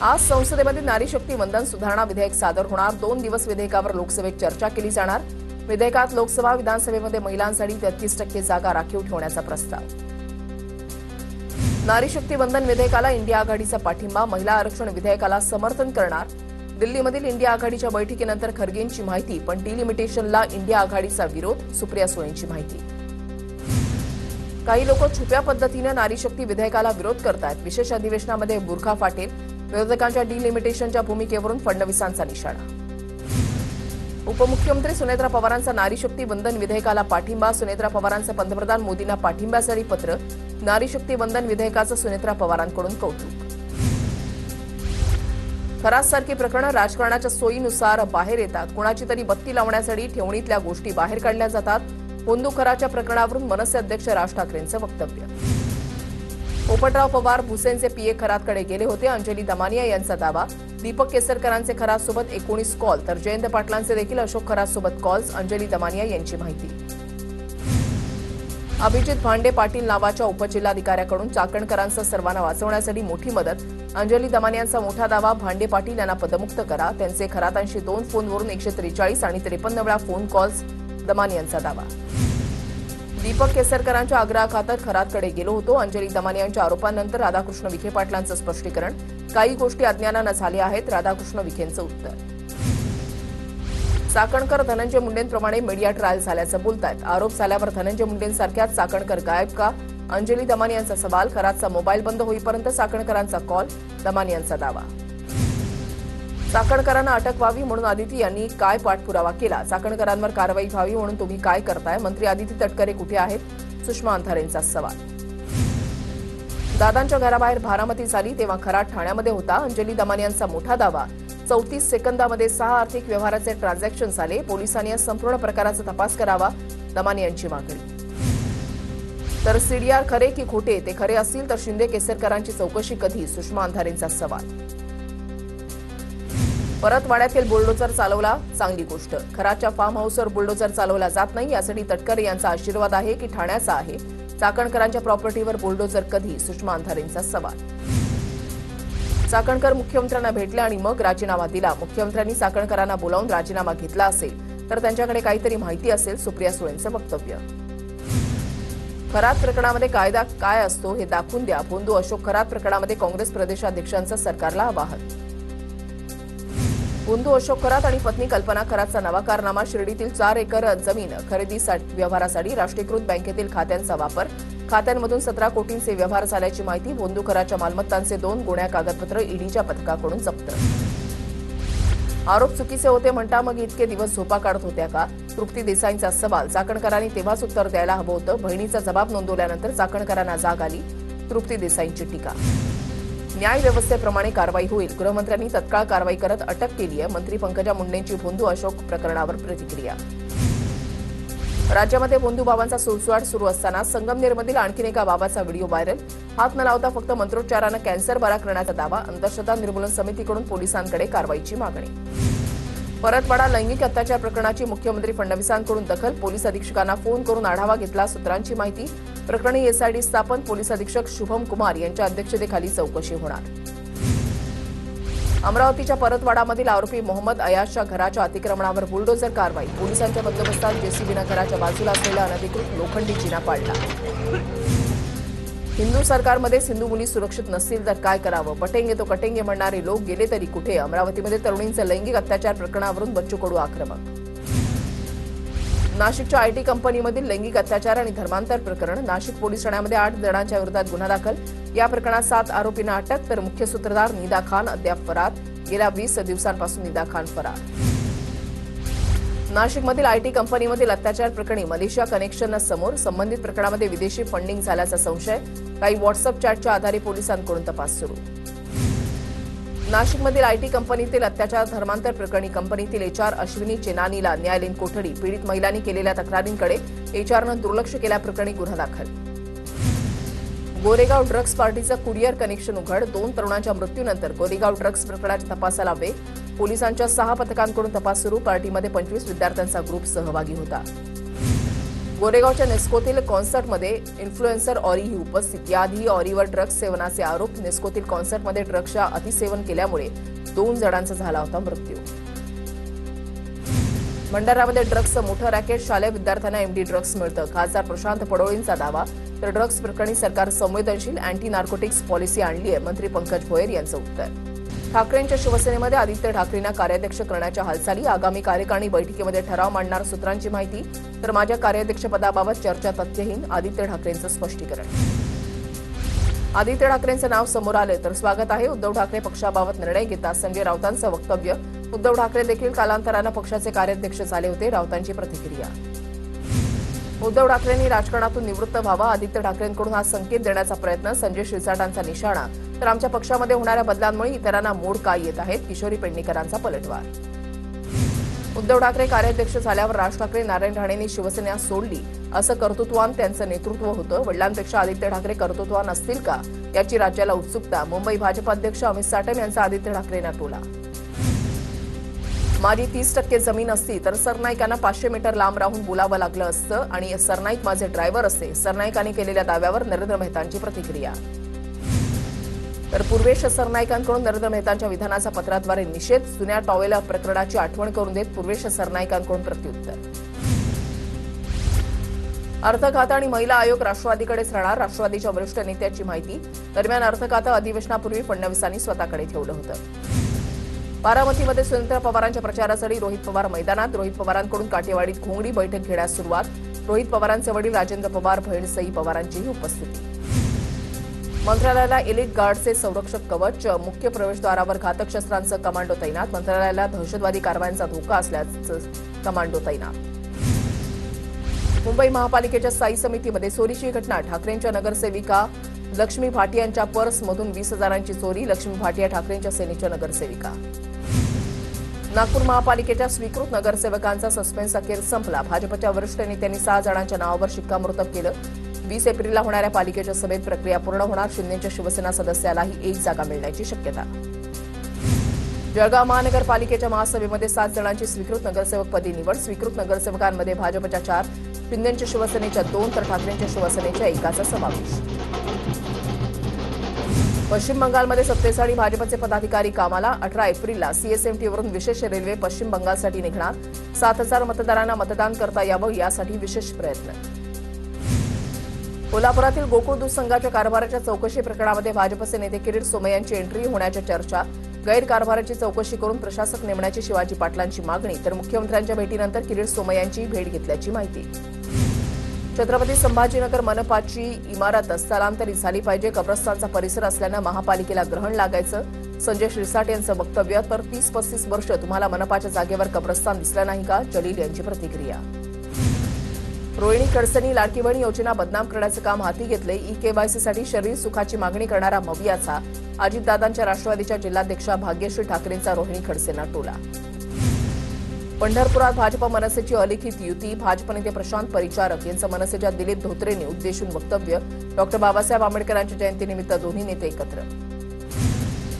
आज संसदेमध्ये नारी शक्ती वंदन सुधारणा विधेयक सादर होणार। 2 दिवस विधेयकावर लोकसभेत चर्चा केली जाणार। विधेयकात लोकसभा विधानसभेमध्ये महिलांसाठी 33% जागा राखीव ठेवण्याचा प्रस्ताव। नारी शक्ती वंदन विधेयकाला इंडिया आघाडीचा पाठिंबा। महिला आरक्षण विधेयकाला समर्थन करणार। दिल्लीमधील इंडिया आघाडीच्या बैठकीनंतर खरगेंची माहिती, पण डिलिमिटेशनला इंडिया आघाडीचा विरोध। सुप्रिया सुळेंची माहिती। काही लोक छुप्या पद्धतीने नारी शक्ती विधेयकाला विरोध करतात। विशेष अधिवेशनामध्ये बुरखा फाटेल। विरोधकांच्या डिलिमिटेशनच्या भूमिकेवरून फडणवीसांचा निशाणा। उपमुख्यमंत्री सुनेत्रा पवारांचा नारी शक्ती वंदन विधेयकाला पाठिंबा। सुनेत्रा पवारांचं पंतप्रधान मोदींना पाठिंब्यासाठी पत्र। नारी शक्ती वंदन विधेयकाचं सुनेत्रा पवारांकडून कौतुक। खराससारखी प्रकरणं राजकारणाच्या सोयीनुसार बाहेर येतात। कुणाची तरी बत्ती लावण्यासाठी ठेवणीतल्या गोष्टी बाहेर काढल्या जातात। पोंदू खराच्या प्रकरणावरून मनसे अध्यक्ष राज ठाकरेंचं वक्तव्य। पोपटराव पवार भुसेनचे पीए खरातकडे गेले होते। अंजली दमानिया यांचा दावा। दीपक केसरकरांचे खरातसोबत 19 कॉल, तर जयंत पाटलांचे देखील अशोक खरातसोबत कॉल्स। अंजली दमानिया यांची माहिती। अभिजित भांडे पाटील नावाच्या उपजिल्हाधिकाऱ्याकडून चाकणकरांसह सर्वांना वाचवण्यासाठी मोठी मदत। अंजली दमानियांचा मोठा दावा। भांडे पाटील यांना पदमुक्त करा। त्यांचे खरातांशी 2 फोनवरून 143 आणि 53 वेळा फोन कॉल्स। दमानियांचा दावा। दीपक केसरकरांच्या आग्रहाखातर खरातकडे गेलो होतो। अंजली दमानियांच्या आरोपांनंतर राधाकृष्ण विखे पाटलांचं स्पष्टीकरण। काही गोष्टी अज्ञानानं झाल्या आहेत। राधाकृष्ण विखेंचं उत्तर। चाकणकर धनंजय मुंडेंप्रमाणे मीडिया ट्रायल झाल्याचं बोलतायत। आरोप झाल्यावर धनंजय मुंडेंसारख्याच चाकणकर गायब का? अंजली दमानियांचा सवाल। खरातचा मोबाईल बंद होईपर्यंत चाकणकरांचा कॉल। दमानियांचा दावा। चाकणकरांना अटक व्हावी म्हणून आदिती यांनी काय पाठपुरावा केला? चाकणकरांवर कारवाई व्हावी म्हणून तुम्ही काय करताय? मंत्री आदिती तटकरे कुठे आहेत? सुषमा अंधारेंचा सवाल। दादांच्या घराबाहेर बारामती झाली तेव्हा खरात ठाण्यामध्ये होता। अंजली दमानियांचा मोठा दावा। 34 सेकंदामध्ये 6 आर्थिक व्यवहाराचे ट्रान्झॅक्शन झाले। पोलिसांनी या संपूर्ण प्रकाराचा तपास करावा। दमानियांची मागणी। तर सीडीआर खरे की खोटे? ते खरे असतील तर शिंदे केसरकरांची चौकशी कधी? सुषमा अंधारेंचा सवाल। परतवाड्यातील बुलडोझर चालवला, चांगली गोष्ट। खराच्या फार्म हाऊसवर बुलडोझर चालवला जात नाही, यासाठी तटकरे यांचा आशीर्वाद आहे की ठाण्याचा आहे? चाकणकरांच्या प्रॉपर्टीवर बुलडोझर कधी? सुषमा अंधारेंचा सवाल। चाकणकर मुख्यमंत्र्यांना भेटले आणि मग राजीनामा दिला। मुख्यमंत्र्यांनी चाकणकरांना बोलावून राजीनामा घेतला असेल तर त्यांच्याकडे काहीतरी माहिती असेल। सुप्रिया सुळेंचं वक्तव्य। खरात प्रकरणामध्ये कायदा काय असतो हे दाखवून द्या। पोंदू अशोक खरात प्रकरणामध्ये काँग्रेस प्रदेशाध्यक्षांचं सरकारला आवाहन। पोंदू अशोक खरात आणि पत्नी कल्पना खरातचा नवा कारनामा। शिर्डीतील 4 एकर जमीन खरेदी व्यवहारासाठी राष्ट्रीयकृत बँकेतील खात्यांचा वापर। खात्यांमधून 17 कोटींचे व्यवहार झाल्याची माहिती। पोंदू खराच्या मालमत्तांचे 2 गुन्हा कागदपत्र ईडीच्या पथकाकडून जप्त। आरोप चुकीचे होते म्हणता मग इतके दिवस झोपा काढत होत्या का? तृप्ती देसाईंचा सवाल। चाकणकरांनी तेव्हाच उत्तर द्यायला हवं होतं। बहिणीचा जबाब नोंदवल्यानंतर चाकणकरांना जाग आली। तृप्ती देसाईंची टीका। न्याय व्यवस्थेप्रमाणे कारवाई होईल। गृहमंत्र्यांनी तत्काळ कारवाई करत अटक केली आहे। मंत्री पंकजा मुंडेंची पोंदू अशोक प्रकरणावर प्रतिक्रिया। राज्यामध्ये पोंदू बाबांचा सुळसुळाट सुरू असताना संगमनेरमधील आणखीन एका बाबाचा व्हिडिओ व्हायरल। हात न लावता फक्त मंत्रोच्चारानं कॅन्सर बरा करण्याचा दावा। अंधश्रद्धा निर्मूलन समितीकडून पोलिसांकडे कारवाईची मागणी। परतवाडा लैंगिक अत्याचार प्रकरणाची मुख्यमंत्री फडणवीसांकडून दखल। पोलीस अधीक्षकांना फोन करून आढावा घेतला। सूत्रांची माहिती। प्रकरणी एसआयटी स्थापन। पोलीस अधीक्षक शुभम कुमार यांच्या अध्यक्षतेखाली चौकशी होणार। अमरावतीच्या परतवाडामधील आरोपी मोहम्मद अयाजच्या घराच्या अतिक्रमणावर बुलडोझर कारवाई। पोलिसांच्या बंदोबस्तात जेसीबीनं घराच्या बाजूला असलेला अनधिकृत लोखंडी जिना पाडला। हिंदू सरकारमध्ये हिंदू मुली सुरक्षित नसतील तर काय करावं? पटेंगे तो कटेंगे म्हणणारे लोक गेले तरी कुठे? अमरावतीमध्ये तरुणींचं लैंगिक अत्याचार प्रकरणावरून बच्चू कडू आक्रमक। नाशिकच्या आयटी कंपनीमधील लैंगिक अत्याचार आणि धर्मांतर प्रकरण। नाशिक पोलीस ठाण्यामध्ये 8 जणांच्या विरोधात गुन्हा दाखल। या प्रकरणात 7 आरोपींना अटक, तर मुख्य सूत्रधार निदा खान अद्याप फरार। गेल्या 20 दिवसांपासून निदा खान फरार। नाशिकमधील आयटी कंपनीमधील अत्याचार प्रकरणी मलेशिया कनेक्शन समोर। संबंधित प्रकरणामध्ये विदेशी फंडिंग झाल्याचा संशय। काही व्हॉट्सअप चॅटच्या आधारे पोलिसांकडून तपास सुरू। नाशिकमधील आयटी कंपनीतील अत्याचार धर्मांतर प्रकरणी कंपनीतील एचआर अश्विनी चेनानीला न्यायालयीन कोठडी। पीडित महिलांनी केलेल्या तक्रारींकडे एचआरनं दुर्लक्ष केल्याप्रकरणी गुन्हा दाखल। गोरेगाव ड्रग्ज पार्टीचं कुरिअर कनेक्शन उघड। 2 तरुणांच्या मृत्यूनंतर गोरेगाव ड्रग्ज प्रकरणाच्या तपासाला वेग। पोलिसांच्या 6 पथकांकडून तपास सुरू। पार्टीमध्ये 25 विद्यार्थ्यांचा ग्रुप सहभागी होता। गोरेगावच्या नेस्कोतील कॉन्सर्टमध्ये इन्फ्लुएन्सर ऑरी ही उपस्थित. याआधी ऑरीवर ड्रग्ज सेवनाचे आरोप. नेस्कोतील कॉन्सर्टमध्ये ड्रग्जच्या अतिसेवन केल्यामुळे 2 जणांचा झाला होता मृत्यू. भंडारामध्ये ड्रग्जचं मोठं रॅकेट. शालेय विद्यार्थ्यांना एमडी ड्रग्ज मिळतं. खासदार प्रशांत पडोळींचा दावा. तर ड्रग्ज प्रकरणी सरकार संवेदनशील अँटी नार्कोटिक्स पॉलिसी आणली आहे. मंत्री पंकज भोयर यांचं उत्तर. ठाकरेंच्या शिवसेनेमध्ये आदित्य ठाकरेंना कार्याध्यक्ष करण्याच्या हालचाली. आगामी कार्यकारिणी बैठकीमध्ये ठराव मांडणार सूत्रांची माहिती. तर माझ्या कार्याध्यक्षपदाबाबत चर्चा तथ्यहीन. आदित्य ठाकरेंचं स्पष्टीकरण. आदित्य ठाकरेंचं नाव समोर आलं तर स्वागत आहे. उद्धव ठाकरे पक्षाबाबत निर्णय घेतात. संजय राऊतांचं वक्तव्य. उद्धव ठाकरे देखील कालांतरानं पक्षाचे कार्याध्यक्ष झाले होते. राऊतांची प्रतिक्रिया. उद्धव ठाकरेंनी राजकारणातून निवृत्त व्हावा. आदित्य ठाकरेंकडून हा संकेत देण्याचा प्रयत्न. संजय शिरसाटांचा निशाणा. तर आमच्या पक्षामध्ये होणाऱ्या बदलांमुळे इतरांना मोड का येत आहेत. किशोरी पेडणेकरांचा पलटवार. उद्धव ठाकरे कार्याध्यक्ष झाल्यावर राज ठाकरे नारायण राणेंनी शिवसेना सोडली. असं कर्तृत्वान त्यांचं नेतृत्व होतं. वडिलांपेक्षा आदित्य ठाकरे कर्तृत्वान असतील का याची राज्याला उत्सुकता. मुंबई भाजप अध्यक्ष अमित साटम यांचा आदित्य ठाकरेंना टोला. माझी 30% जमीन असती तर सरनाईकांना 500 मीटर लांब राहून बोलावं लागलं असतं आणि सरनाईक माझे ड्रायव्हर असते. सरनाईकांनी केलेल्या दाव्यावर नरेंद्र मेहतांची प्रतिक्रिया. तर पूर्वेश सरनाईकांकडून नरेंद्र मेहतांच्या विधानाचा पत्राद्वारे निषेध. जुन्या टॉवेल प्रकरणाची आठवण करून देत पूर्वेश सरनाईकांकडून प्रत्युत्तर. अर्थ खातं आणि महिला आयोग राष्ट्रवादीकडेच राहणार. राष्ट्रवादीच्या वरिष्ठ नेत्याची माहिती. दरम्यान अर्थ खातं अधिवेशनापूर्वी फडणवीसांनी स्वतःकडे ठेवलं होतं. बारामतीमध्ये सुनेत्रा पवारांच्या प्रचारासाठी रोहित पवार मैदानात. रोहित पवारांकडून काटेवाडीत घोंगडी बैठक घेण्यास सुरुवात. रोहित पवारांचे वडील राजेंद्र पवार बहीण सई पवारांचीही उपस्थिती. मंत्रालयाला एलिट गार्डचे संरक्षक कवच. मुख्य प्रवेशद्वारावर घातक शस्त्रांचं कमांडो तैनात. मंत्रालयाला दहशतवादी कारवायांचा धोका असल्याचं कमांडो तैनात. मुंबई महापालिकेच्या स्थायी समितीमध्ये चोरीची घटना. ठाकरेंच्या नगरसेविका लक्ष्मी भाटियांच्या पर्समधून 20,000ची चोरी. लक्ष्मी भाटिया ठाकरेंच्या सेनेच्या नगरसेविका. नागपूर महापालिकेच्या स्वीकृत नगरसेवकांचा सस्पेन्स अखेर संपला. भाजपच्या वरिष्ठ नेत्यांनी 6 जणांच्या नावावर शिक्कामोर्तब केलं. 20 एप्रिलला होणाऱ्या पालिकेच्या सभेत प्रक्रिया पूर्ण होणार. शिंदेच्या शिवसेना सदस्यालाही 1 जागा मिळण्याची शक्यता. जळगाव महानगरपालिकेच्या महासभेमध्ये 7 जणांची स्वीकृत नगरसेवकपदी निवड. स्वीकृत नगरसेवकांमध्ये भाजपच्या 4, शिंदेच्या शिवसेनेच्या 2 तर ठाकरेंच्या शिवसेनेच्या 1चा समावेश. पश्चिम बंगालमध्ये सत्तेसाठी भाजपचे पदाधिकारी कामाला. 18 एप्रिलला सीएसएमटीवरून विशेष रेल्वे पश्चिम बंगालसाठी निघणार. 7,000 मतदारांना मतदान करता यावं यासाठी विशेष प्रयत्न. कोल्हापुरातील गोकुळ दूध संघाच्या कारभाराच्या चौकशी प्रकरणामध्ये भाजपचे नेते किरीट सोमय्यांची एंट्री होण्याच्या चर्चा. गैरकारभाराची चौकशी करून प्रशासक नेमण्याची शिवाजी पाटलांची मागणी. तर मुख्यमंत्र्यांच्या भेटीनंतर किरीट सोमय्यांची भेट घेतल्याची माहिती. छत्रपती संभाजीनगर मनपाची इमारत स्थलांतरित झाली पाहिजे. कब्रस्तानचा परिसर असल्यानं महापालिकेला ग्रहण लागायचं. संजय शिरसाट यांचं वक्तव्य. तर 30-35 वर्ष तुम्हाला मनपाच्या जागेवर कब्रस्तान दिसलं नाही का. जलील यांची प्रतिक्रिया. रोहिणी खडसेंनी लाडकी बहीण योजना बदनाम करण्याचं काम हाती घेतले. ई-केवायसीसाठी शरीर सुखाची मागणी करणारा मवियाचा अजितदादांच्या राष्ट्रवादीच्या जिल्हाध्यक्षा भाग्यश्री ठाकरेंचा रोहिणी खडसेंना टोला. पंढरपुरात भाजप मनसेची अलिखित युती. भाजप नेते प्रशांत परिचारक यांचं मनसेच्या दिलीप धोत्रेंनी उद्देशून वक्तव्य. डॉ. बाबासाहेब आंबेडकरांच्या जयंतीनिमित्त दोन्ही नेते एकत्र.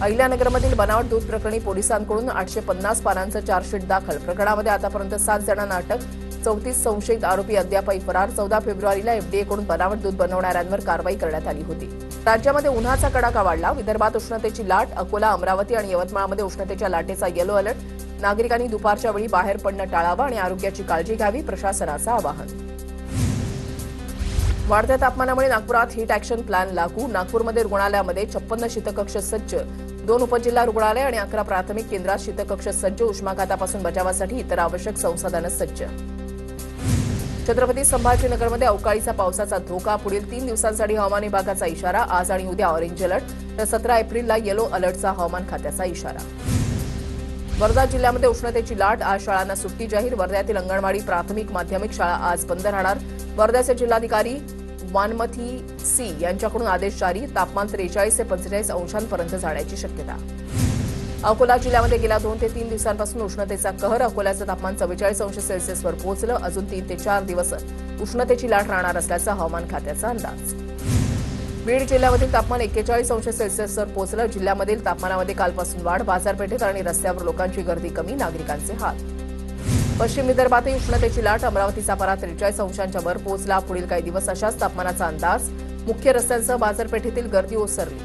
अहिल्यानगरमधील बनावट दूध प्रकरणी पोलिसांकडून 850 पानांचं चार्जशीट दाखल. प्रकरणामध्ये आतापर्यंत 7 जणांना अटक. 34 संशयित आरोपी अद्यापही फरार. 14 फेब्रुवारीला एफडीएकडून बनावट दूध बनवणाऱ्यांवर कारवाई करण्यात आली होती. राज्यामध्ये उन्हाचा कडाका वाढला. विदर्भात उष्णतेची लाट. अकोला, अमरावती आणि यवतमाळमध्ये उष्णतेच्या लाटेचा येलो अलर्ट. नागरिकांनी दुपारच्या वेळी बाहेर पडणं टाळावं आणि आरोग्याची काळजी घ्यावी. प्रशासनाचं आवाहन. वाढत्या तापमानामुळे नागपुरात हीट ॲक्शन प्लॅन लागू. नागपूरमध्ये रुग्णालयामध्ये 56 शीतकक्ष सज्ज. 2 उपजिल्हा रुग्णालय आणि 11 प्राथमिक केंद्रात शीतकक्ष सज्ज. उष्माघातापासून बचावासाठी इतर आवश्यक संसाधनं सज्ज. छत्रपती संभाजीनगरमध्ये अवकाळीचा पावसाचा धोका. पुढील 3 दिवसांसाठी हवामान विभागाचा इशारा. आज आणि उद्या ऑरेंज अलर्ट. तर 17 एप्रिलला येलो अलर्टचा हवामान खात्याचा इशारा. वर्धा जिल्ह्यामध्ये उष्णतेची लाट. आज शाळांना सुट्टी जाहीर. वर्ध्यातील अंगणवाडी, प्राथमिक, माध्यमिक शाळा आज बंद राहणार. वर्ध्याचे जिल्हाधिकारी वानमथी सी यांच्याकडून आदेश जारी. तापमान 43 ते 45 अंशांपर्यंत जाण्याची शक्यता. अकोला जिल्ह्यामध्ये गेल्या 2 ते 3 दिवसांपासून उष्णतेचा कहर. अकोल्याचं तापमान 44 अंश सेल्सिअसवर पोहोचलं. अजून 3 ते 4 दिवस उष्णतेची लाट राहणार असल्याचा हवामान खात्याचा अंदाज. बीड जिल्ह्यामधील तापमान 41 अंश सेल्सिअसवर पोहोचलं. जिल्ह्यामधील तापमानामध्ये कालपासून वाढ. बाजारपेठेत आणि रस्त्यावर लोकांची गर्दी कमी. नागरिकांचे हाल. पश्चिम विदर्भातही उष्णतेची लाट. अमरावतीचा पारा 43 अंशांच्या वर पोहोचला. पुढील काही दिवस अशाच तापमानाचा अंदाज. मुख्य रस्त्यांसह बाजारपेठेतील गर्दी ओसरली.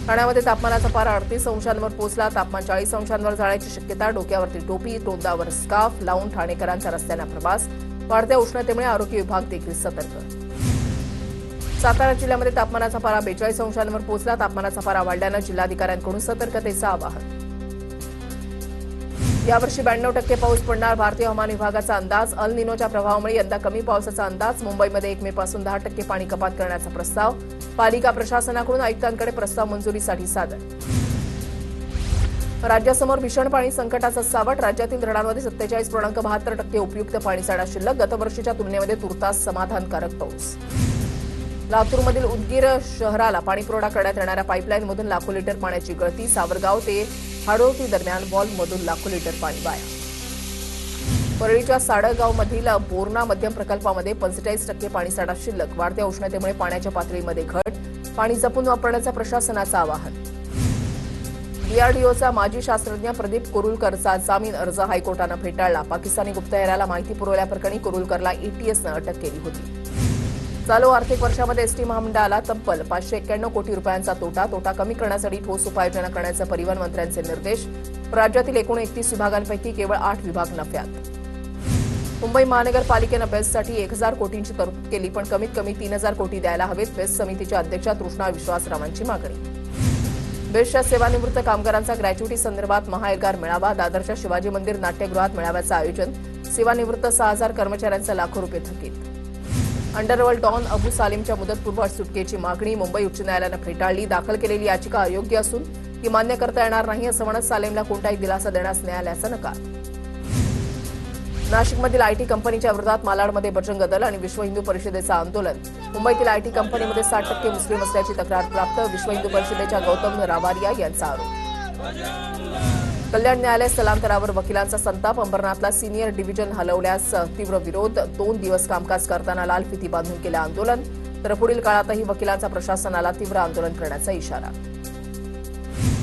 ठाण्यामध्ये तापमानाचा पारा 38 अंशांवर पोहोचला. तापमान 40 अंशांवर जाण्याची शक्यता. डोक्यावरती टोपी, तोंडावर स्कार्फ लावून ठाणेकरांचा रस्त्याने प्रवास. वाढत्या उष्णतेमुळे आरोग्य विभाग देखील सतर्क. सातारा जिल्ह्यामध्ये तापमानाचा पारा 42 अंशांवर पोहोचला. तापमानाचा पारा वाढल्यानं जिल्हाधिकाऱ्यांकडून सतर्कतेचं आवाहन. यावर्षी 92% पाऊस पडणार. भारतीय हवामान विभागाचा अंदाज. अल निनोच्या प्रभावामुळे यंदा कमी पावसाचा अंदाज. मुंबईमध्ये 1 मे पासून 10% पाणी कपात करण्याचा प्रस्ताव. पालिका प्रशासनाकडून आयुक्तांकडे प्रस्ताव मंजुरीसाठी सादर. राज्यासमोर भीषण पाणी संकटाचं सावट. राज्यातील धरणांमध्ये 47.72% उपयुक्त पाणीसाठा शिल्लक. गतवर्षीच्या तुलनेमध्ये तुर्तास समाधानकारक पाऊस. लातूरमधील उदगीर शहराला पाणीपुरवठा करण्यात येणाऱ्या पाईपलाईनमधून लाखो लिटर पाण्याची गळती. सावरगाव ते हाडोळती दरम्यान व्हॉल्व्हमधून लाखो लिटर पाणी वाया. परळीच्या साडगावमधील बोरणा मध्यम प्रकल्पामध्ये 45% पाणीसाठा शिल्लक. वाढत्या उष्णतेमुळे पाण्याच्या पातळीमध्ये घट. पाणी जपून वापरण्याचं प्रशासनाचं आवाहन. डीआरडीओचा माजी शास्त्रज्ञ प्रदीप कुरुलकरचा जामीन अर्ज हायकोर्टानं फेटाळला. पाकिस्तानी गुप्तहेराला माहिती पुरवल्याप्रकरणी कुरुलकरला एटीएसनं अटक केली होती. चालू आर्थिक वर्षामध्ये एसटी महामंडळाला तब्बल 591 कोटी रुपयांचा तोटा कमी करण्यासाठी ठोस उपाययोजना करण्याचे परिवहन मंत्र्यांचे निर्देश. राज्यातील एकूण 31 विभागांपैकी केवळ 8 विभाग नफ्यात. मुंबई महानगरपालिकेनं बेस्टसाठी 1000 कोटींची तरतूद केली, पण कमीत कमी 3000 कोटी द्यायला हवेत. बेस्ट समितीच्या अध्यक्षा तृष्णा विश्वासरावांची मागणी. बेस्टच्या सेवानिवृत्त कामगारांचा ग्रॅच्युटी संदर्भात महाएल्गार मेळावा. दादरच्या शिवाजी मंदिर नाट्यगृहात मेळाव्याचं आयोजन. सेवानिवृत्त 6000 कर्मचाऱ्यांचा लाखो रुपये थकीत. अंडरवर्ल्ड डॉन अबू सालेमच्या मुदतपूर्व सुटकेची मागणी मुंबई उच्च न्यायालयानं फेटाळली. दाखल केलेली याचिका अयोग्य असून ती मान्य करता येणार नाही असं म्हणत सालेमला कोणताही दिलासा देण्यास न्यायालयाचा नकार. नाशिकमधील आयटी कंपनीच्या विरोधात मालाडमध्ये बजरंग दल आणि विश्व हिंदू परिषदेचं आंदोलन. मुंबईतील आयटी कंपनीमध्ये 60% मुस्लिम असल्याची तक्रार प्राप्त. विश्व हिंदू परिषदेच्या गौतम रावारिया यांचा आरोप. कल्याण न्यायालय स्थलांतरावर वकिलांचा संताप. अंबरनाथला सिनियर डिव्हिजन हलवल्यास तीव्र विरोध. 2 दिवस कामकाज करताना लाल फिती बांधून केलं आंदोलन. तर पुढील काळातही वकिलांचा प्रशासनाला तीव्र आंदोलन करण्याचा इशारा.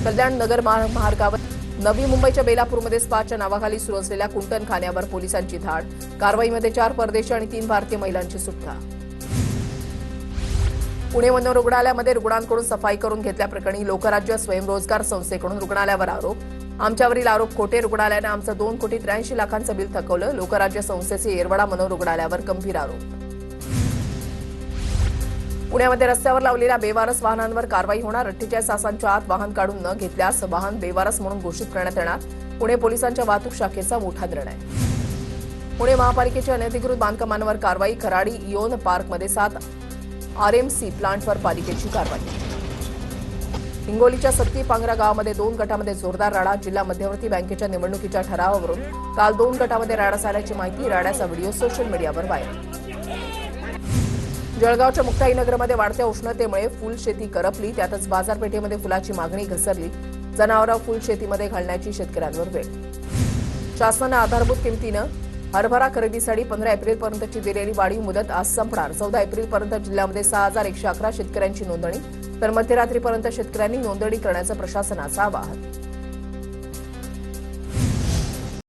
कल्याण नगर महामार्गावर नवी मुंबईच्या बेलापूरमध्ये स्पाच्या नावाखाली सुरू असलेल्या कुंटणखान्यावर पोलिसांची धाड. कारवाईमध्ये 4 परदेशी आणि 3 भारतीय महिलांची सुटका. पुणे मनोरुग्णालयामध्ये रुग्णांकडून सफाई करून घेतल्याप्रकरणी लोकराज्य स्वयंरोजगार संस्थेकडून रुग्णालयावर आरोप. आमच्यावरील आरोप खोटे. रुग्णालयानं आमचं 2,83,00,000 बिल थकवलं. लोकराज्य संस्थेचे येरवडा मनोरुग्णालयावर गंभीर आरोप. पुण्यामध्ये रस्त्यावर लावलेल्या बेवारस वाहनांवर कारवाई होणार. 48 तासांच्या आत वाहन काढून न घेतल्यास वाहन बेवारस म्हणून घोषित करण्यात येणार. पुणे पोलिसांच्या वाहतूक शाखेचा मोठा निर्णय. पुणे महापालिकेच्या अनधिकृत बांधकामांवर कारवाई. खराडी इओन पार्कमध्ये 7 आरएमसी प्लांटवर पालिकेची कारवाई. हिंगोलीच्या सत्ती पांगरा गावामध्ये 2 गटामध्ये जोरदार राडा. जिल्हा मध्यवर्ती बँकेच्या निवडणुकीच्या ठरावावरून काल 2 गटामध्ये राडा झाल्याची माहिती. राड्याचा व्हिडिओ सोशल मीडियावर व्हायरल. जळगावच्या मुक्ताईनगरमध्ये वाढत्या उष्णतेमुळे फुल शेती करपली. त्यातच बाजारपेठेमध्ये फुलाची मागणी घसरली. जनावरं फुल शेतीमध्ये घालण्याची शेतकऱ्यांवर वेळ. शासनानं आधारभूत किमतीनं हरभरा खरेदीसाठी 15 एप्रिलपर्यंतची दिलेली वाढीव मुदत आज संपणार. 14 एप्रिलपर्यंत जिल्ह्यामध्ये 6111 शेतकऱ्यांची नोंदणी. तर मध्यरात्रीपर्यंत शेतकऱ्यांनी नोंदणी करण्याचं प्रशासनाचं आवाहन.